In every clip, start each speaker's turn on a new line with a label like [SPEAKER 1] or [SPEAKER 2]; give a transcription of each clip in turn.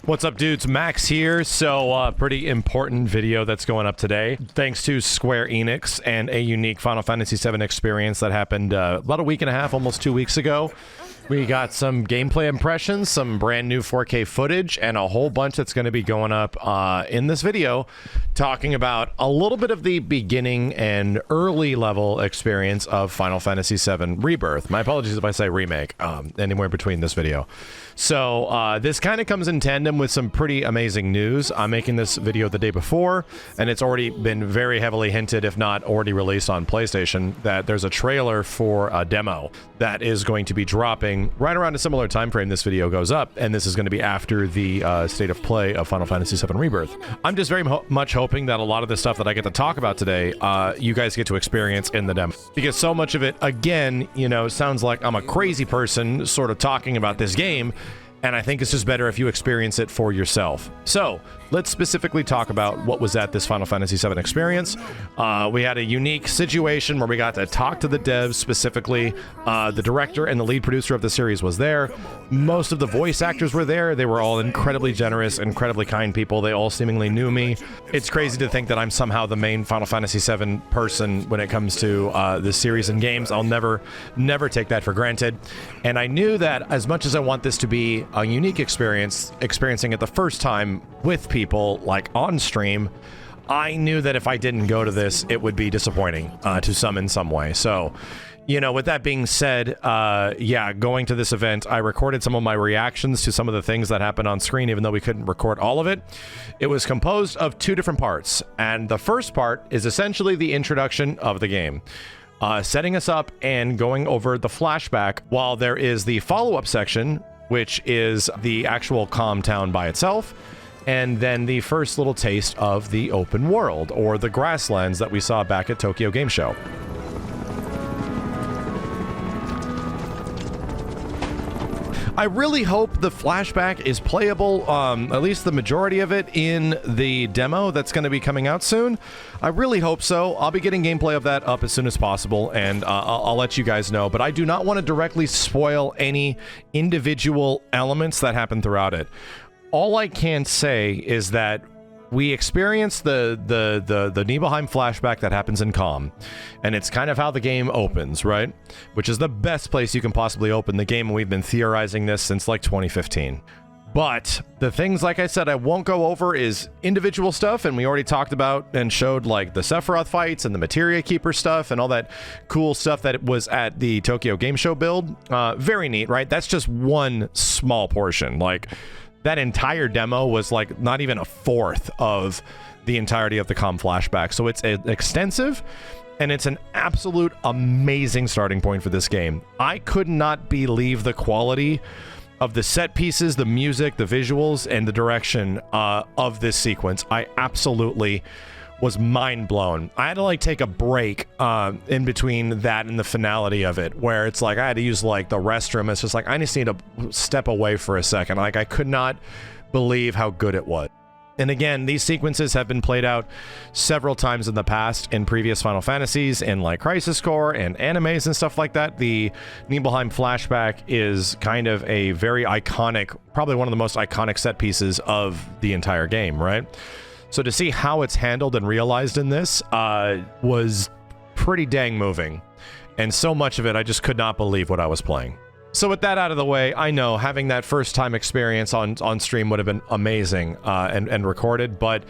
[SPEAKER 1] What's up, dudes? Max here. So, pretty important video that's going up today. Thanks to Square Enix and a unique Final Fantasy VII experience that happened about a week and a half, almost 2 weeks ago. We got some gameplay impressions, some brand new 4K footage, and a whole bunch that's going to be going up in this video, talking about a little bit of the beginning and early level experience of Final Fantasy VII Rebirth. My apologies if I say remake, anywhere between this video. So this kind of comes in tandem with some pretty amazing news. I'm making this video the day before, and it's already been very heavily hinted, if not already released on PlayStation, that there's a trailer for a demo that is going to be dropping right around a similar time frame this video goes up, and this is going to be after the state of play of Final Fantasy VII Rebirth. I'm just very much hoping that a lot of the stuff that I get to talk about today, you guys get to experience in the demo, because so much of it, again, you know, sounds like I'm a crazy person sort of talking about this game, and I think it's just better if you experience it for yourself. So, let's specifically talk about what was at this Final Fantasy VII experience. We had a unique situation where we got to talk to the devs specifically. The director and the lead producer of the series was there. Most of the voice actors were there. They were all incredibly generous, incredibly kind people. They all seemingly knew me. It's crazy to think that I'm somehow the main Final Fantasy VII person when it comes to the series and games. I'll never take that for granted. And I knew that as much as I want this to be a unique experience, experiencing it the first time with people, like on stream, I knew that if I didn't go to this, it would be disappointing to some in some way. So, you know, with that being said, yeah, going to this event, I recorded some of my reactions to some of the things that happened on screen, even though we couldn't record all of it. It was composed of two different parts, and the first part is essentially the introduction of the game. Setting us up and going over the flashback, while there is the follow-up section, which is the actual Kalm town by itself, and then the first little taste of the open world, or the Grasslands that we saw back at Tokyo Game Show. I really hope the flashback is playable, at least the majority of it, in the demo that's going to be coming out soon. I really hope so. I'll be getting gameplay of that up as soon as possible, and I'll let you guys know. But I do not want to directly spoil any individual elements that happen throughout it. All I can say is that we experienced the Nibelheim flashback that happens in Kalm, and it's kind of how the game opens, right? Which is the best place you can possibly open the game, and we've been theorizing this since like 2015. But the things, like I said, I won't go over is individual stuff, and we already talked about and showed like the Sephiroth fights and the Materia Keeper stuff and all that cool stuff that was at the Tokyo Game Show build. Very neat, right? That's just one small portion. Like, that entire demo was like not even a fourth of the entirety of the Kalm flashback. So it's extensive, and it's an absolute amazing starting point for this game. I could not believe the quality of the set pieces, the music, the visuals, and the direction of this sequence. I absolutely was mind blown. I had to like take a break in between that and the finality of it, where it's like I had to use like the restroom. It's just like I just need to step away for a second. Like I could not believe how good it was. And again, these sequences have been played out several times in the past in previous Final Fantasies, in like Crisis Core and animes and stuff like that. The Nibelheim flashback is kind of a very iconic, probably one of the most iconic set pieces of the entire game, right? So to see how it's handled and realized in this was pretty dang moving. And so much of it, I just could not believe what I was playing. So with that out of the way, I know having that first time experience on stream would have been amazing and recorded, but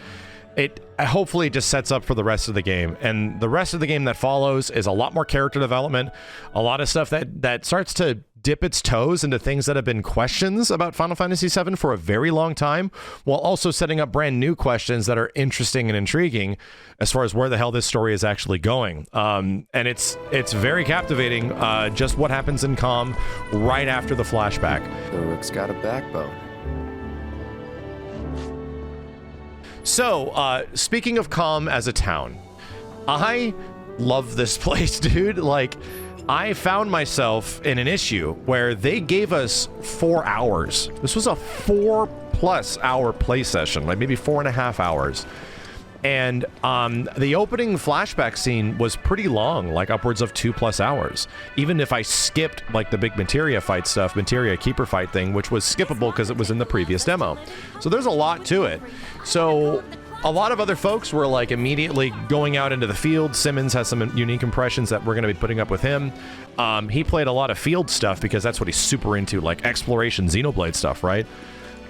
[SPEAKER 1] it hopefully just sets up for the rest of the game. And the rest of the game that follows is a lot more character development, a lot of stuff that starts to dip its toes into things that have been questions about Final Fantasy VII for a very long time, while also setting up brand new questions that are interesting and intriguing as far as where the hell this story is actually going. And it's very captivating, just what happens in Kalm right after the flashback.
[SPEAKER 2] The Rook's got a backbone.
[SPEAKER 1] So, speaking of Kalm as a town, I love this place, dude. Like, I found myself in an issue where they gave us 4 hours. This was a 4+ hour play session, like maybe 4.5 hours. And the opening flashback scene was pretty long, like upwards of 2+ hours. Even if I skipped like the big materia fight stuff, materia keeper fight thing, which was skippable because it was in the previous demo. So there's a lot to it. So a lot of other folks were like immediately going out into the field. Simmons has some unique impressions that we're going to be putting up with him. He played a lot of field stuff because that's what he's super into, like exploration, Xenoblade stuff, right?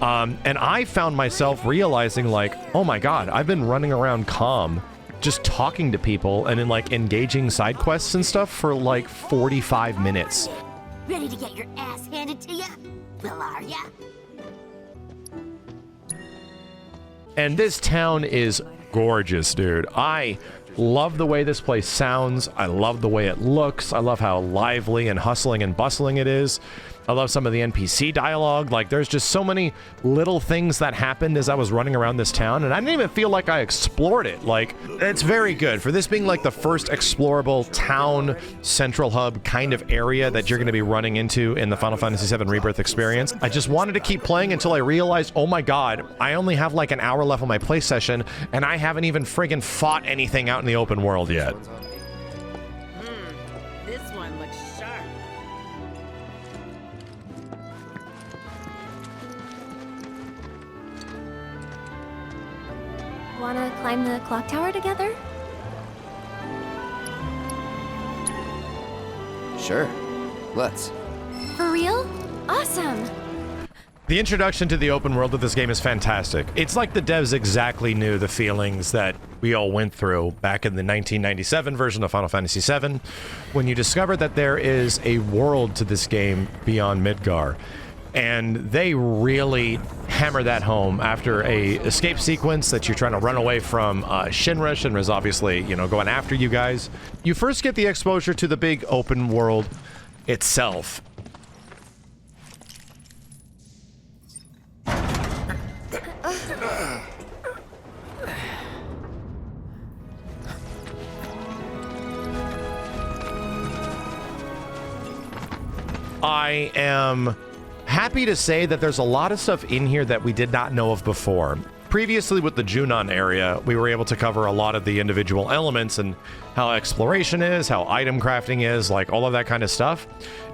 [SPEAKER 1] And I found myself realizing like, oh my god, I've been running around Kalm just talking to people and then like engaging side quests and stuff for like 45 minutes.
[SPEAKER 3] Ready to get your ass handed to ya? Well, are ya?
[SPEAKER 1] And this town is gorgeous, dude. I love the way this place sounds. I love the way it looks. I love how lively and hustling and bustling it is. I love some of the NPC dialogue. Like, there's just so many little things that happened as I was running around this town, and I didn't even feel like I explored it. Like, it's very good. For this being like the first explorable town central hub kind of area that you're going to be running into in the Final Fantasy VII Rebirth experience, I just wanted to keep playing until I realized, oh my god, I only have like an hour left on my play session, and I haven't even friggin' fought anything out in the open world yet.
[SPEAKER 3] This one looks sharp.
[SPEAKER 4] Wanna climb the clock tower together?
[SPEAKER 2] Sure. Let's.
[SPEAKER 4] For real? Awesome!
[SPEAKER 1] The introduction to the open world of this game is fantastic. It's like the devs exactly knew the feelings that we all went through back in the 1997 version of Final Fantasy VII, when you discovered that there is a world to this game beyond Midgar. And they really hammer that home after a escape sequence that you're trying to run away from Shinra. Shinra's obviously, you know, going after you guys. You first get the exposure to the big open world itself. I am happy to say that there's a lot of stuff in here that we did not know of before. Previously with the Junon area, we were able to cover a lot of the individual elements and how exploration is, how item crafting is, like all of that kind of stuff.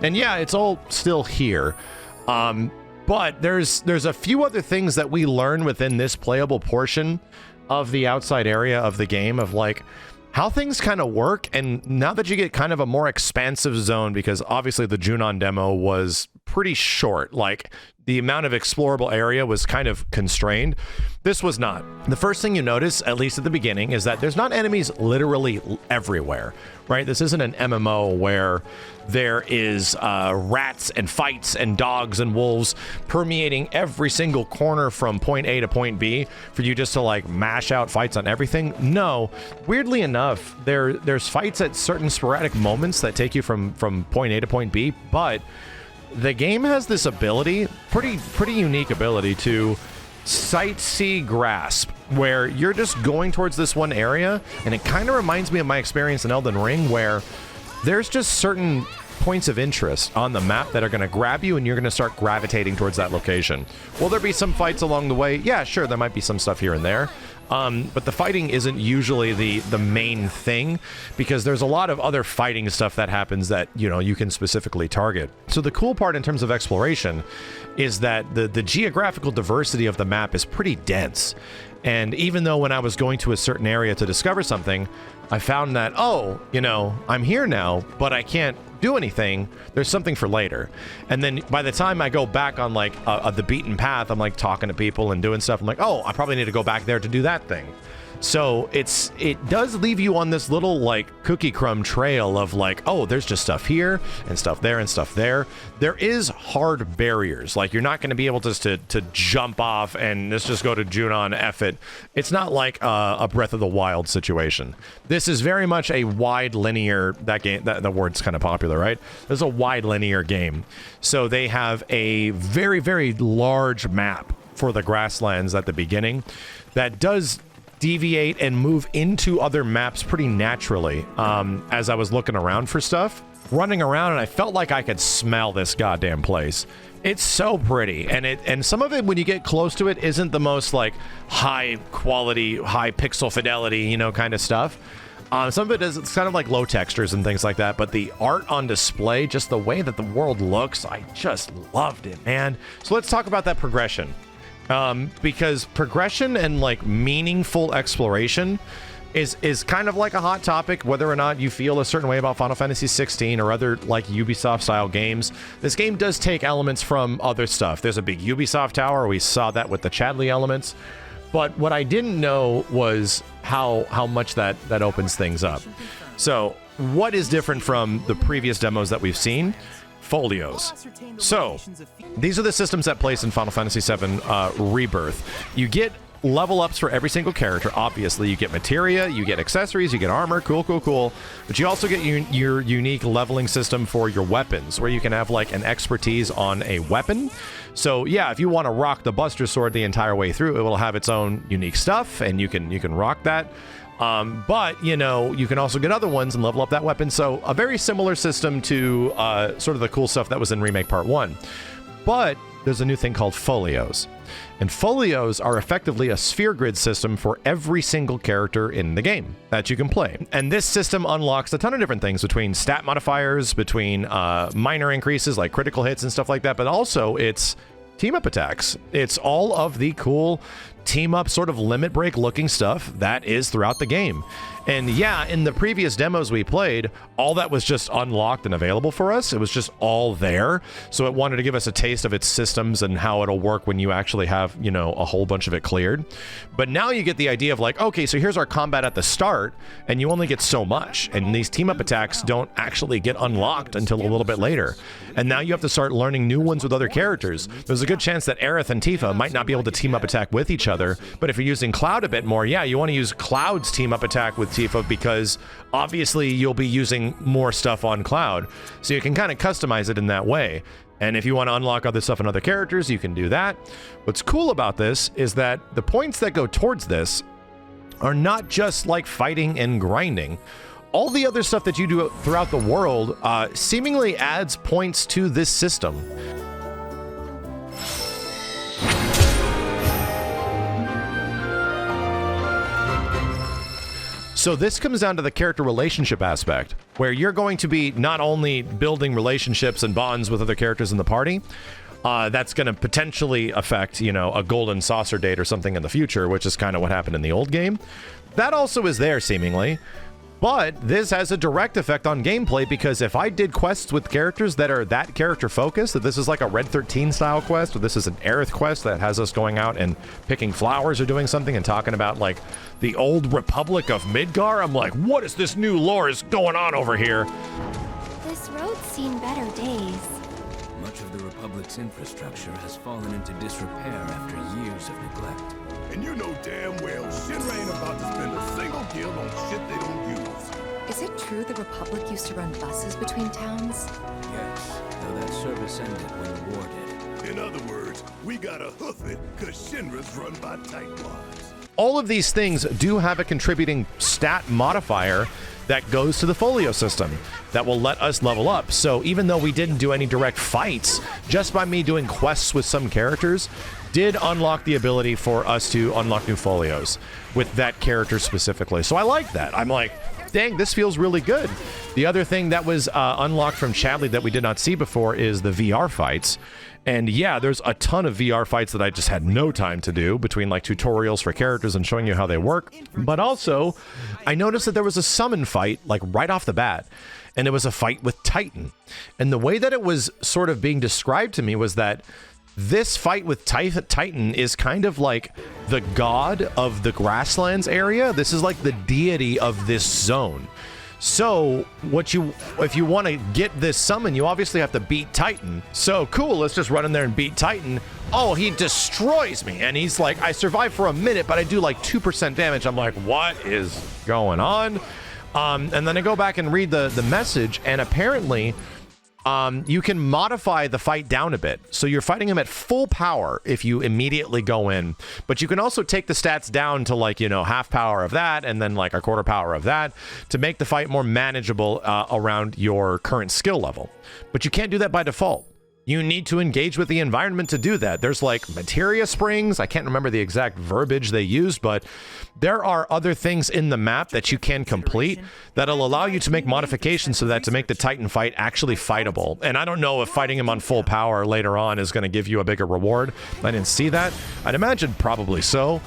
[SPEAKER 1] And yeah, it's all still here. But there's a few other things that we learn within this playable portion of the outside area of the game, of like how things kind of work. And now that you get kind of a more expansive zone, because obviously the Junon demo was pretty short, like the amount of explorable area was kind of constrained. This was not. The first thing you notice, at least at the beginning, is that there's not enemies literally everywhere, right? This isn't an MMO where there is rats and fights and dogs and wolves permeating every single corner from point A to point B for you just to like mash out fights on everything. No, weirdly enough, there's fights at certain sporadic moments that take you from point A to point B, but the game has this ability, pretty unique ability, to sight-see grasp, where you're just going towards this one area, and it kind of reminds me of my experience in Elden Ring, where there's just certain points of interest on the map that are going to grab you, and you're going to start gravitating towards that location. Will there be some fights along the way? Yeah, sure, there might be some stuff here and there. But the fighting isn't usually the main thing, because there's a lot of other fighting stuff that happens that, you know, you can specifically target. So the cool part in terms of exploration is that the geographical diversity of the map is pretty dense. And even though when I was going to a certain area to discover something, I found that, oh, you know, I'm here now, but I can't do anything. There's something for later. And then by the time I go back on like the beaten path, I'm like talking to people and doing stuff. I'm like, oh, I probably need to go back there to do that thing. So it does leave you on this little like cookie crumb trail of like, oh, there's just stuff here and stuff there and stuff there. There is hard barriers. Like, you're not going to be able to jump off and let's just go to Junon, F it. It's not like a Breath of the Wild situation. This is very much a wide linear, that game, the word's kind of popular, right? This is a wide linear game. So they have a very, very large map for the Grasslands at the beginning that does deviate and move into other maps pretty naturally as I was looking around for stuff. running around, and I felt like I could smell this goddamn place. It's so pretty, and some of it, when you get close to it, isn't the most like high quality, high pixel fidelity, you know, kind of stuff. Some of it is, it's kind of like low textures and things like that, but the art on display, just the way that the world looks, I just loved it, man. So let's talk about that progression, because progression and like meaningful exploration is kind of like a hot topic, whether or not you feel a certain way about Final Fantasy 16 or other like Ubisoft style games. This game does take elements from other stuff. There's a big Ubisoft tower. We saw that with the Chadley elements. But what I didn't know was how much that opens things up. So what is different from the previous demos that we've seen? Folios. So these are the systems that place in Final Fantasy 7 Rebirth. You get level ups for every single character. Obviously, you get materia, you get accessories, you get armor, cool. But you also get your unique leveling system for your weapons, where you can have like an expertise on a weapon. So yeah, if you want to rock the Buster Sword the entire way through, it will have its own unique stuff, and you can rock that. But you know, you can also get other ones and level up that weapon. So a very similar system to sort of the cool stuff that was in Remake Part 1. But there's a new thing called Folios. And Folios are effectively a sphere grid system for every single character in the game that you can play. And this system unlocks a ton of different things, between stat modifiers, between minor increases like critical hits and stuff like that, but also it's team-up attacks. It's all of the cool team-up sort of limit break looking stuff that is throughout the game. And yeah, in the previous demos we played, all that was just unlocked and available for us. It was just all there. So it wanted to give us a taste of its systems and how it'll work when you actually have, you know, a whole bunch of it cleared. But now you get the idea of like, okay, so here's our combat at the start, and you only get so much. And these team-up attacks don't actually get unlocked until a little bit later. And now you have to start learning new ones with other characters. There's a good chance that Aerith and Tifa might not be able to team-up attack with each other. But if you're using Cloud a bit more, yeah, you want to use Cloud's team-up attack with Tifa, because obviously you'll be using more stuff on Cloud. So you can kind of customize it in that way. And if you want to unlock other stuff in other characters, you can do that. What's cool about this is that the points that go towards this are not just like fighting and grinding. All the other stuff that you do throughout the world seemingly adds points to this system. So this comes down to the character relationship aspect, where you're going to be not only building relationships and bonds with other characters in the party, that's going to potentially affect, you know, a golden saucer date or something in the future, which is kind of what happened in the old game. That also is there, seemingly. But this has a direct effect on gameplay, because if I did quests with characters that are that character focused, that this is like a Red 13 style quest, or this is an Aerith quest that has us going out and picking flowers or doing something and talking about like the old Republic of Midgar, I'm like, what is this new lore is going on over here?
[SPEAKER 4] This road's seen better days.
[SPEAKER 5] Much of the Republic's infrastructure has fallen into disrepair after years of neglect.
[SPEAKER 6] And you know damn well Shinra ain't about to spend a single guild on shit they don't use.
[SPEAKER 7] Is it true the Republic used to run buses between towns?
[SPEAKER 5] Yes, though that service ended when the war did.
[SPEAKER 6] In other words, we gotta hoof it, cause Shinra's run by tightwads.
[SPEAKER 1] All of these things do have a contributing stat modifier that goes to the folio system that will let us level up. So even though we didn't do any direct fights, just by me doing quests with some characters did unlock the ability for us to unlock new folios with that character specifically. So I like that. I'm like, dang, this feels really good. The other thing that was unlocked from Chadley that we did not see before is the VR fights. And yeah, there's a ton of VR fights that I just had no time to do, between like tutorials for characters and showing you how they work. But also, I noticed that there was a summon fight like right off the bat, and it was a fight with Titan. And the way that it was sort of being described to me was that this fight with Titan is kind of like the god of the Grasslands area. This is like the deity of this zone. So if you want to get this summon, you obviously have to beat Titan. So cool, let's just run in there and beat Titan. Oh, he destroys me. And he's like, I survive for a minute, but I do like 2% damage. I'm like, what is going on? And then I go back and read the message, and apparently you can modify the fight down a bit. So you're fighting him at full power if you immediately go in, but you can also take the stats down to like, you know, half power of that and then like a quarter power of that to make the fight more manageable around your current skill level. But you can't do that by default. You need to engage with the environment to do that. There's like materia springs. I can't remember the exact verbiage they used, but there are other things in the map that you can complete that'll allow you to make modifications so that to make the Titan fight actually fightable. And I don't know if fighting him on full power later on is going to give you a bigger reward. I didn't see that. I'd imagine probably so.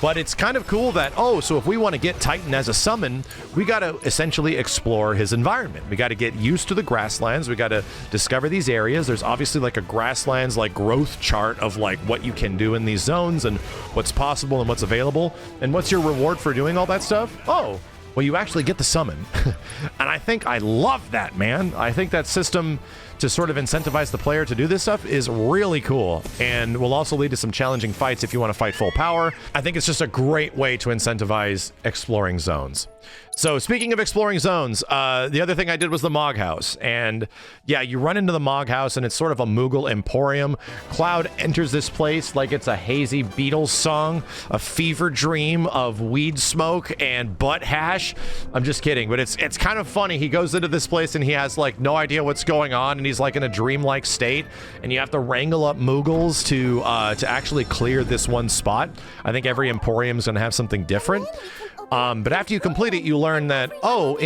[SPEAKER 1] But it's kind of cool that, oh, so if we want to get Titan as a summon, we got to essentially explore his environment. We got to get used to the grasslands. We got to discover these areas. There's obviously like a grasslands like growth chart of like what you can do in these zones and what's possible and what's available. And what's your reward for doing all that stuff? Oh, well, you actually get the summon. And I think I love that, man. I think that system to sort of incentivize the player to do this stuff is really cool and will also lead to some challenging fights if you want to fight full power. I think it's just a great way to incentivize exploring zones. So speaking of exploring zones, the other thing I did was the Mog House. And yeah, you run into the Mog House and it's sort of a Moogle emporium. Cloud enters this place like it's a hazy Beatles song, a fever dream of weed smoke and butt hash. I'm just kidding, but it's kind of funny. He goes into this place and he has like no idea what's going on and he's like in a dreamlike state and you have to wrangle up Moogles to actually clear this one spot. I think every emporium is going to have something different. But after you complete it, you learn that, oh,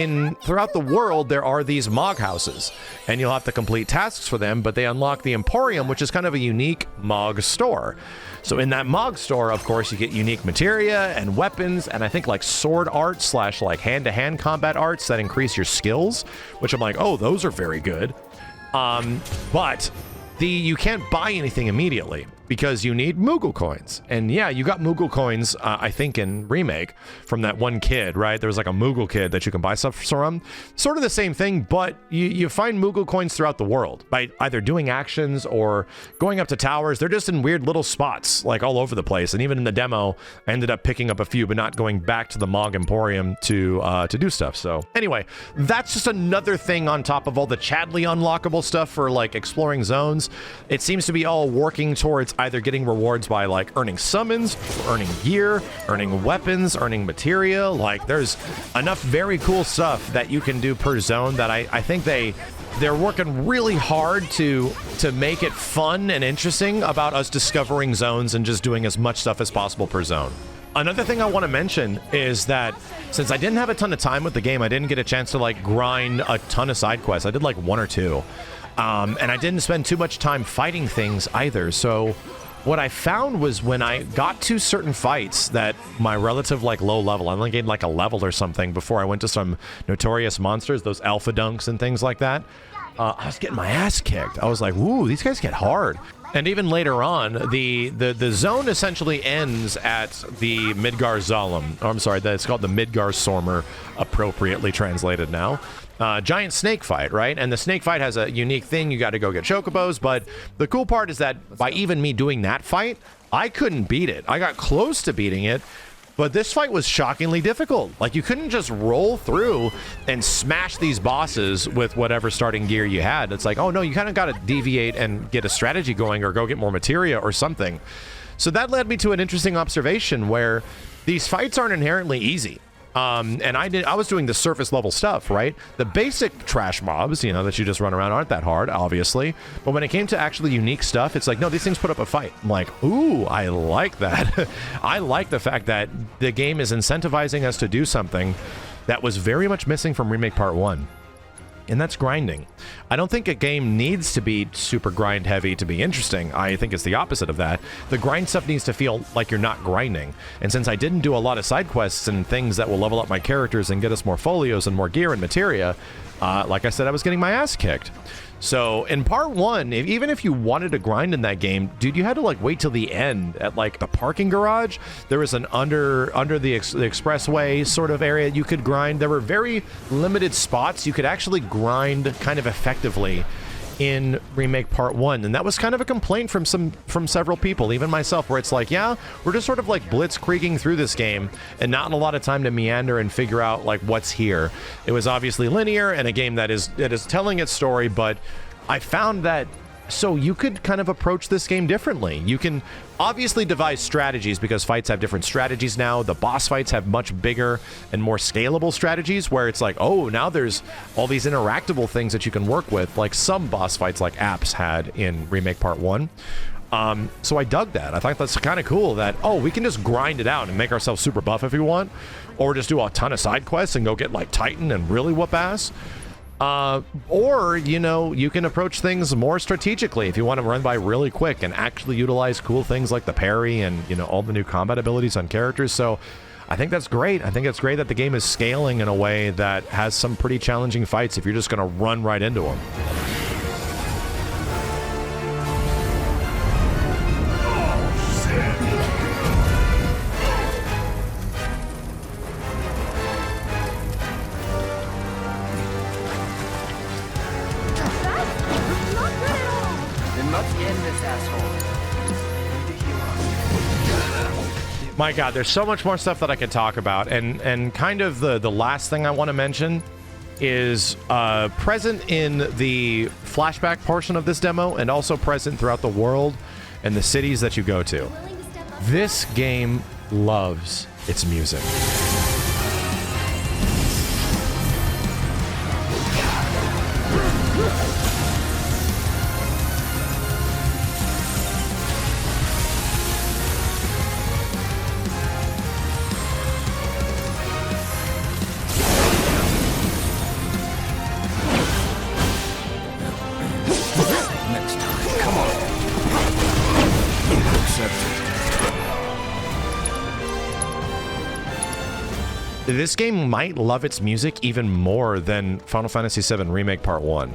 [SPEAKER 1] throughout the world, there are these Mog Houses, and you'll have to complete tasks for them, but they unlock the Emporium, which is kind of a unique Mog store. So in that Mog store, of course, you get unique materia and weapons, and I think like sword arts / like hand-to-hand combat arts that increase your skills, which I'm like, oh, those are very good. But you can't buy anything immediately because you need Moogle coins. And yeah, you got Moogle coins, I think in Remake from that one kid, right? There was like a Moogle kid that you can buy stuff from. Sort of the same thing, but you find Moogle coins throughout the world by either doing actions or going up to towers. They're just in weird little spots, like all over the place. And even in the demo, I ended up picking up a few, but not going back to the Mog Emporium to do stuff. So anyway, that's just another thing on top of all the Chadley unlockable stuff for like exploring zones. It seems to be all working towards either getting rewards by like earning summons, earning gear, earning weapons, earning materia. Like there's enough very cool stuff that you can do per zone that I think they're working really hard to make it fun and interesting about us discovering zones and just doing as much stuff as possible per zone. Another thing I want to mention is that since I didn't have a ton of time with the game, I didn't get a chance to like grind a ton of side quests. I did like 1 or 2. And I didn't spend too much time fighting things either. So what I found was when I got to certain fights that my relative like low level, I only gained like a level or something before I went to some notorious monsters, those alpha dunks and things like that. I was getting my ass kicked. I was like, ooh, these guys get hard. And even later on, the zone essentially ends at the Midgar Zalem. Oh, I'm sorry, it's called the Midgar Sormer, appropriately translated now. Giant snake fight, right? And the snake fight has a unique thing. You got to go get chocobos, but the cool part is that by even me doing that fight, I couldn't beat it. I got close to beating it, but this fight was shockingly difficult. Like you couldn't just roll through and smash these bosses with whatever starting gear you had. It's like, oh no, you kind of got to deviate and get a strategy going or go get more materia or something. So that led me to an interesting observation where these fights aren't inherently easy. And I was doing the surface level stuff, right? The basic trash mobs, you know, that you just run around aren't that hard, obviously. But when it came to actually unique stuff, it's like, no, these things put up a fight. I'm like, ooh, I like that. I like the fact that the game is incentivizing us to do something that was very much missing from Remake Part 1. And that's grinding. I don't think a game needs to be super grind heavy to be interesting. I think it's the opposite of that. The grind stuff needs to feel like you're not grinding. And since I didn't do a lot of side quests and things that will level up my characters and get us more folios and more gear and materia, like I said, I was getting my ass kicked. So in part 1, even if you wanted to grind in that game, dude, you had to like wait till the end at like the parking garage. There was an under the expressway sort of area you could grind. There were very limited spots you could actually grind kind of effectively in Remake Part 1, and that was kind of a complaint from several people, even myself, where it's like, yeah, we're just sort of like blitzkrieging through this game and not a lot of time to meander and figure out like what's here. It was obviously linear and a game that is telling its story, but I found that so you could kind of approach this game differently. You can obviously devise strategies because fights have different strategies now. The boss fights have much bigger and more scalable strategies where it's like, oh, now there's all these interactable things that you can work with, like some boss fights like Apps had in Remake Part 1. So I dug that. I thought that's kind of cool that, oh, we can just grind it out and make ourselves super buff if we want, or just do a ton of side quests and go get like Titan and really whoop ass. Or, you know, you can approach things more strategically if you want to run by really quick and actually utilize cool things like the parry and, you know, all the new combat abilities on characters. So I think that's great. I think it's great that the game is scaling in a way that has some pretty challenging fights if you're just going to run right into them. My God, there's so much more stuff that I could talk about, and kind of the last thing I want to mention is present in the flashback portion of this demo and also present throughout the world and the cities that you go to. This game loves its music. This game might love its music even more than Final Fantasy VII Remake Part 1.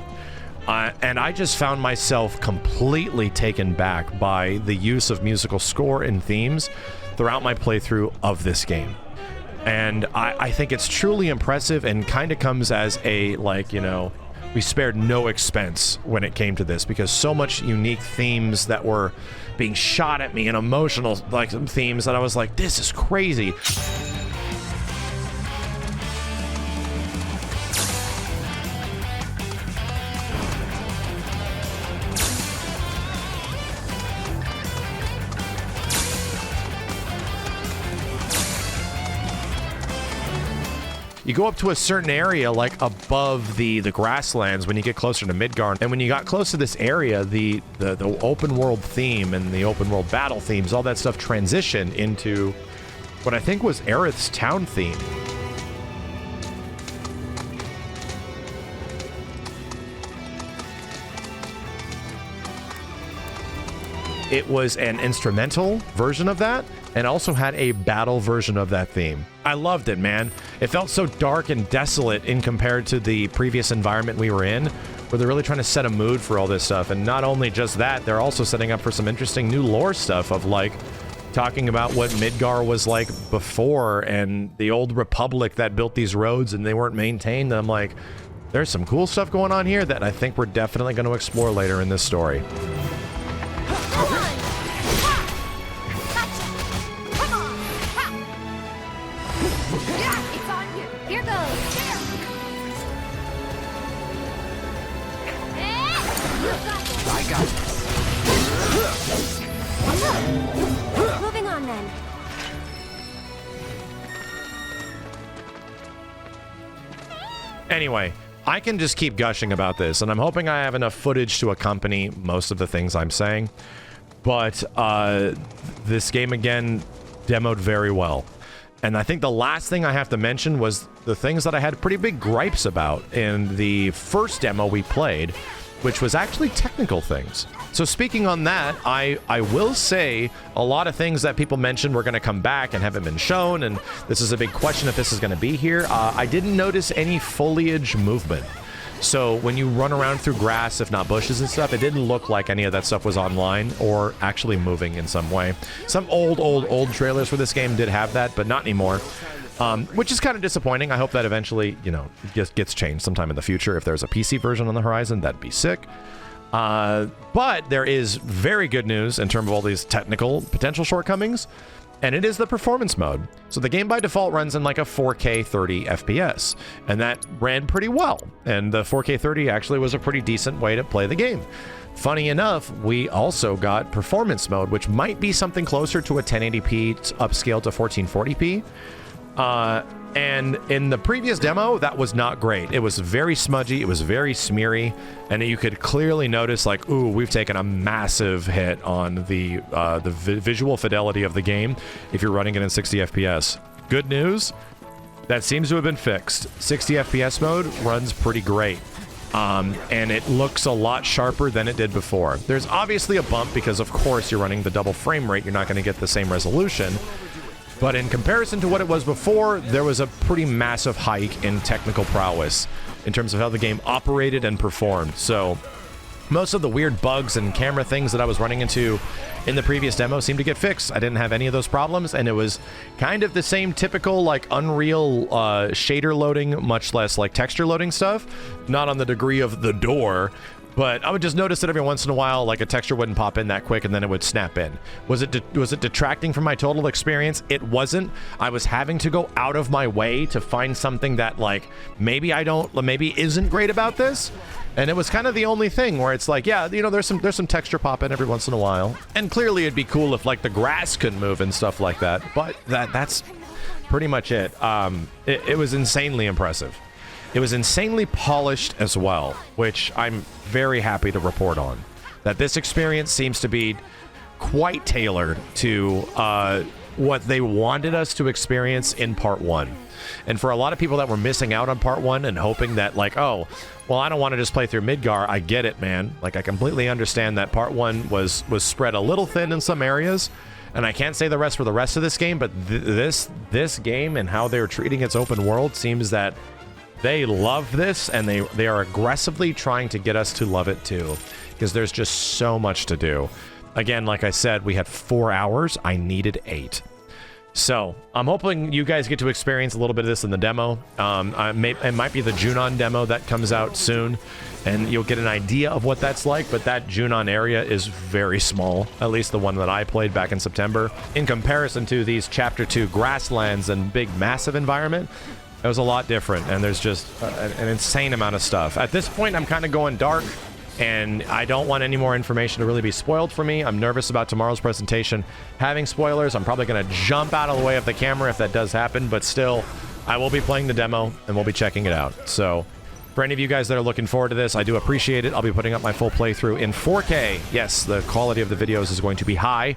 [SPEAKER 1] And I just found myself completely taken back by the use of musical score and themes throughout my playthrough of this game. And I think it's truly impressive and kind of comes as a, like, you know, we spared no expense when it came to this because so much unique themes that were being shot at me and emotional, like, themes that I was like, this is crazy. You go up to a certain area, like above the grasslands when you get closer to Midgard. And when you got close to this area, the open world theme and the open world battle themes, all that stuff transitioned into what I think was Aerith's town theme. It was an instrumental version of that and also had a battle version of that theme. I loved it, man. It felt so dark and desolate in compared to the previous environment we were in, where they're really trying to set a mood for all this stuff. And not only just that, they're also setting up for some interesting new lore stuff of, like, talking about what Midgar was like before and the old Republic that built these roads and they weren't maintained. I'm like, there's some cool stuff going on here that I think we're definitely going to explore later in this story.
[SPEAKER 4] Moving on then.
[SPEAKER 1] Anyway, I can just keep gushing about this, and I'm hoping I have enough footage to accompany most of the things I'm saying. But this game, again, demoed very well. And I think the last thing I have to mention was the things that I had pretty big gripes about in the first demo we played, which was actually technical things. So speaking on that, I will say a lot of things that people mentioned were going to come back and haven't been shown, and this is a big question if this is going to be here. I didn't notice any foliage movement. So when you run around through grass, if not bushes and stuff, it didn't look like any of that stuff was online or actually moving in some way. Some old trailers for this game did have that, but not anymore. which is kind of disappointing. I hope that eventually, you know, gets changed sometime in the future. If there's a PC version on the horizon, that'd be sick. But there is very good news in terms of all these technical potential shortcomings, and it is the performance mode. So the game by default runs in like a 4K 30 FPS, and that ran pretty well. And the 4K 30 actually was a pretty decent way to play the game. Funny enough, we also got performance mode, which might be something closer to a 1080p upscale to 1440p. And in the previous demo, that was not great. It was very smudgy, it was very smeary, and you could clearly notice, like, ooh, we've taken a massive hit on the visual fidelity of the game if you're running it in 60 FPS. Good news, that seems to have been fixed. 60 FPS mode runs pretty great. And it looks a lot sharper than it did before. There's obviously a bump because, of course, you're running the double frame rate. You're not going to get the same resolution. But in comparison to what it was before, there was a pretty massive hike in technical prowess in terms of how the game operated and performed. So most of the weird bugs and camera things that I was running into in the previous demo seemed to get fixed. I didn't have any of those problems, and it was kind of the same typical, like, Unreal shader loading, much less, like, texture loading stuff. Not on the degree of The Door, but I would just notice that every once in a while, like, a texture wouldn't pop in that quick, and then it would snap in. Was it detracting from my total experience? It wasn't. I was having to go out of my way to find something that, like, maybe isn't great about this. And it was kind of the only thing where it's like, yeah, you know, there's some texture pop in every once in a while. And clearly it'd be cool if, like, the grass could move and stuff like that. But that's pretty much it. It was insanely impressive. It was insanely polished as well, which I'm very happy to report on. That this experience seems to be quite tailored to what they wanted us to experience in Part 1. And for a lot of people that were missing out on Part 1 and hoping that, like, oh, well, I don't want to just play through Midgar, I get it, man. Like, I completely understand that Part 1 was spread a little thin in some areas, and I can't say the rest for the rest of this game, but this game and how they're treating its open world seems that they love this, and they are aggressively trying to get us to love it too, because there's just so much to do. Again, like I said, we had 4 hours. I needed 8. So I'm hoping you guys get to experience a little bit of this in the demo. It might be the Junon demo that comes out soon, and you'll get an idea of what that's like, but that Junon area is very small, at least the one that I played back in September. In comparison to these Chapter 2 Grasslands and big, massive environment, it was a lot different, and there's just an insane amount of stuff. At this point, I'm kind of going dark, and I don't want any more information to really be spoiled for me. I'm nervous about tomorrow's presentation having spoilers. I'm probably going to jump out of the way of the camera if that does happen, but still, I will be playing the demo, and we'll be checking it out. So, for any of you guys that are looking forward to this, I do appreciate it. I'll be putting up my full playthrough in 4K. Yes, the quality of the videos is going to be high.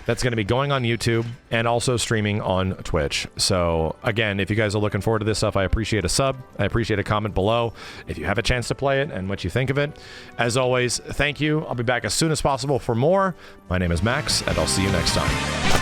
[SPEAKER 1] That's going to be going on YouTube and also streaming on Twitch. So, again, if you guys are looking forward to this stuff, I appreciate a sub. I appreciate a comment below if you have a chance to play it and what you think of it. As always, thank you. I'll be back as soon as possible for more. My name is Max, and I'll see you next time.